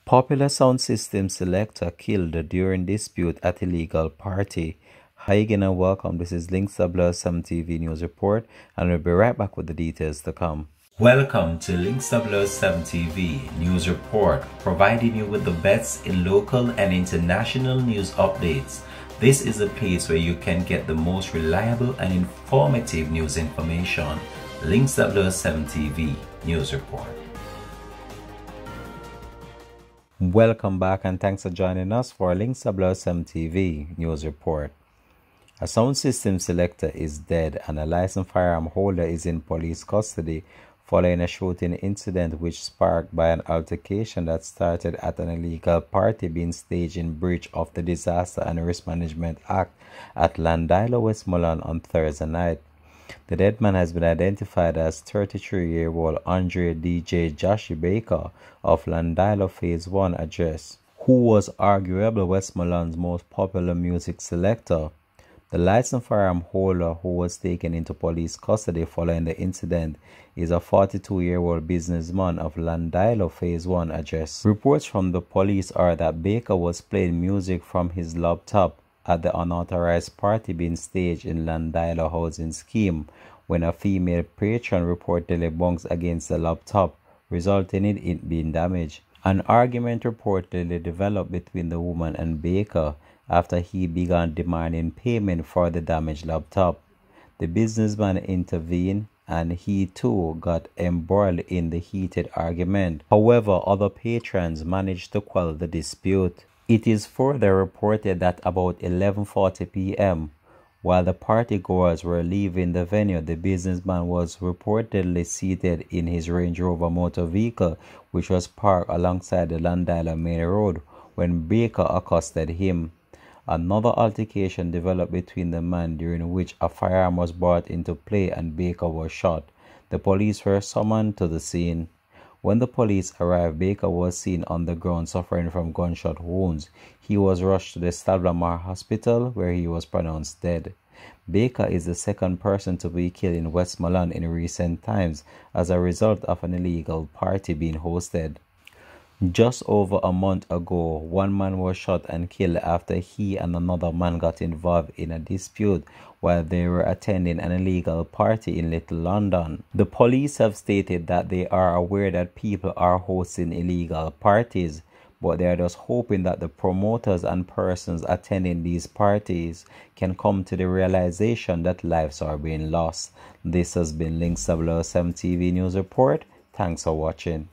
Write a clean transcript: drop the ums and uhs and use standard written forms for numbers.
Popular sound system selector killed during dispute at illegal party. Hi again and welcome. This is Links 007 TV News Report, and we'll be right back with the details to come. Welcome to Links 007 TV News Report, providing you with the best in local and international news updates. This is a place where you can get the most reliable and informative news information. Links 007 TV News Report. Welcome back and thanks for joining us for Links 007 TV News Report. A sound system selector is dead and a licensed firearm holder is in police custody following a shooting incident which sparked by an altercation that started at an illegal party being staged in breach of the Disaster and Risk Management Act at Landilo, Westmoreland on Thursday night. The dead man has been identified as 33-year-old Andre DJ Joshi Baker of Landilo Phase 1 address, who was arguably Westmoreland's most popular music selector. The licensed firearm holder who was taken into police custody following the incident is a 42-year-old businessman of Landilo Phase 1 address. Reports from the police are that Baker was playing music from his laptop at the unauthorized party being staged in Landilo housing scheme when a female patron reportedly bunks against the laptop, resulting in it being damaged. An argument reportedly developed between the woman and Baker after he began demanding payment for the damaged laptop. The businessman intervened and he too got embroiled in the heated argument. However, other patrons managed to quell the dispute. It is further reported that about 11:40 p.m., while the partygoers were leaving the venue, the businessman was reportedly seated in his Range Rover motor vehicle, which was parked alongside the Landilo main road, when Baker accosted him. Another altercation developed between the men, during which a firearm was brought into play and Baker was shot. The police were summoned to the scene. When the police arrived, Baker was seen on the ground suffering from gunshot wounds. He was rushed to the Stavlamar Hospital, where he was pronounced dead. Baker is the second person to be killed in Westmoreland in recent times as a result of an illegal party being hosted. Just over a month ago, one man was shot and killed after he and another man got involved in a dispute while they were attending an illegal party in Little London. The police have stated that they are aware that people are hosting illegal parties, but they are just hoping that the promoters and persons attending these parties can come to the realization that lives are being lost. This has been Links 007 TV News Report. Thanks for watching.